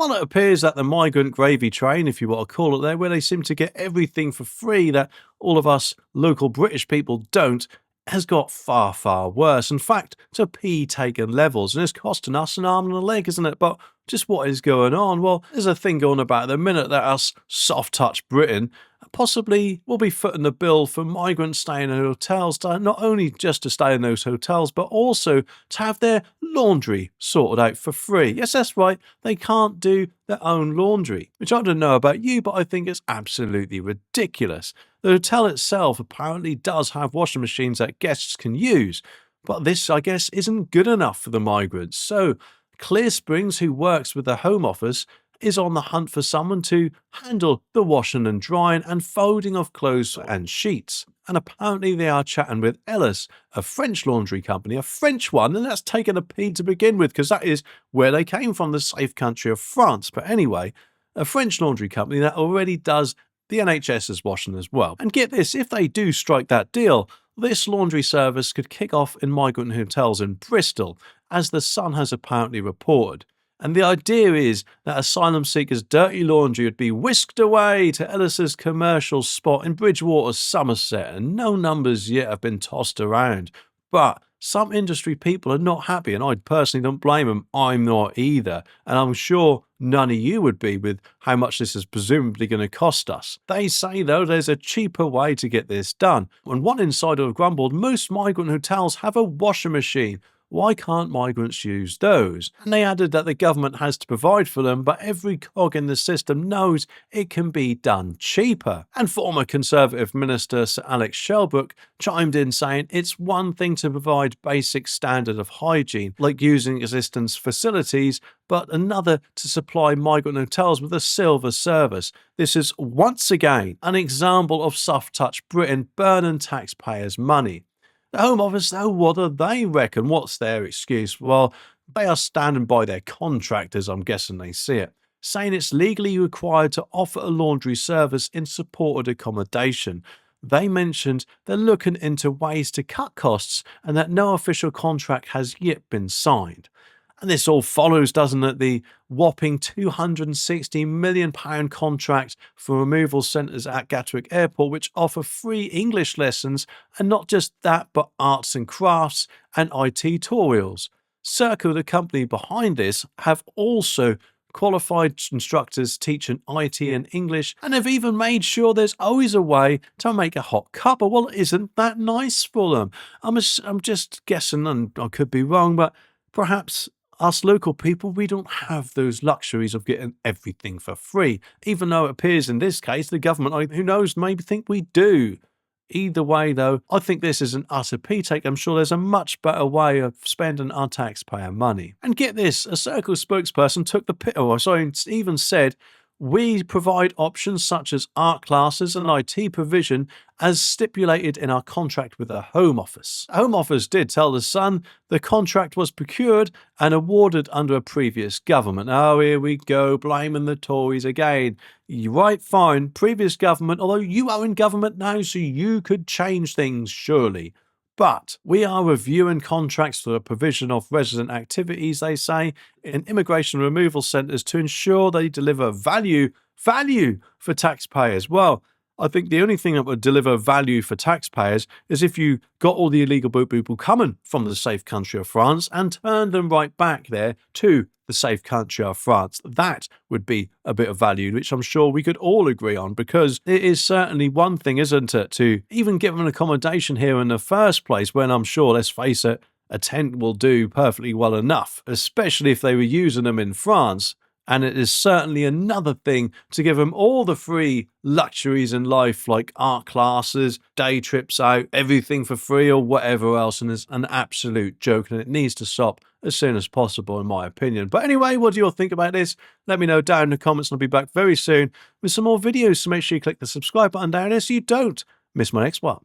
Well, it appears that the migrant gravy train, if you want to call it there, where they seem to get everything for free that all of us local British people don't, has got far, far worse. In fact, to pea-taken levels, and it's costing us an arm and a leg, isn't it? But just what is going on? Well, there's a thing going about at the minute that us soft-touch Britain possibly will be footing the bill for migrants staying in hotels, to not only just to stay in those hotels, but also to have their laundry sorted out for free. Yes, that's right, they can't do their own laundry, which I don't know about you, but I think it's absolutely ridiculous. The hotel itself apparently does have washing machines that guests can use, but this, I guess, isn't good enough for the migrants. So, Clear Springs, who works with the Home Office, is on the hunt for someone to handle the washing and drying and folding of clothes and sheets. And apparently they are chatting with Ellis, a French laundry company, a French one, and that's taken a P to begin with, because that is where they came from, the safe country of France. But anyway, a French laundry company that already does the NHS's washing as well. And get this, if they do strike that deal, this laundry service could kick off in migrant hotels in Bristol, as the Sun has apparently reported. And the idea is that asylum seekers' dirty laundry would be whisked away to Ellis's commercial spot in Bridgewater, Somerset, and no numbers yet have been tossed around. But some industry people are not happy, and I personally don't blame them. I'm not either, and I'm sure none of you would be, with how much this is presumably going to cost us. They say, though, there's a cheaper way to get this done. And one insider have grumbled, most migrant hotels have a washing machine. Why can't migrants use those? And they added that the government has to provide for them, but every cog in the system knows it can be done cheaper. And former Conservative Minister Sir Alex Shelbrooke chimed in saying it's one thing to provide basic standard of hygiene, like using existing facilities, but another to supply migrant hotels with a silver service. This is once again an example of soft-touch Britain burning taxpayers' money. The Home Office, though, what do they reckon? What's their excuse? Well, they are standing by their contract, as I'm guessing they see it, saying it's legally required to offer a laundry service in supported accommodation. They mentioned they're looking into ways to cut costs and that no official contract has yet been signed. And this all follows, doesn't it, the whopping £260 million contract for removal centres at Gatwick Airport, which offer free English lessons, and not just that, but arts and crafts and IT tutorials. Circle, the company behind this, have also qualified instructors teaching IT and English, and have even made sure there's always a way to make a hot cuppa. Well, isn't that nice for them? I'm just guessing, and I could be wrong, but perhaps us local people, we don't have those luxuries of getting everything for free, even though it appears in this case the government, who knows, maybe think we do. Either way, though, I think this is an utter pea-take. I'm sure there's a much better way of spending our taxpayer money. And get this, a Circle spokesperson took the even said, we provide options such as art classes and IT provision as stipulated in our contract with the Home Office. The Home Office did tell The Sun the contract was procured and awarded under a previous government. Oh, here we go, blaming the Tories again. Right, fine, previous government, although you are in government now, so you could change things, surely. But we are reviewing contracts for the provision of resident activities, they say, in immigration removal centres to ensure they deliver value for taxpayers. Well, I think the only thing that would deliver value for taxpayers is if you got all the illegal people coming from the safe country of France and turned them right back there to the safe country of France. That would be a bit of value, which I'm sure we could all agree on, because it is certainly one thing, isn't it, to even give them an accommodation here in the first place, when I'm sure, let's face it, a tent will do perfectly well enough, especially if they were using them in France. And it is certainly another thing to give them all the free luxuries in life, like art classes, day trips out, everything for free or whatever else. And it's an absolute joke, and it needs to stop as soon as possible, in my opinion. But anyway, what do you all think about this? Let me know down in the comments, and I'll be back very soon with some more videos. So make sure you click the subscribe button down there so you don't miss my next one.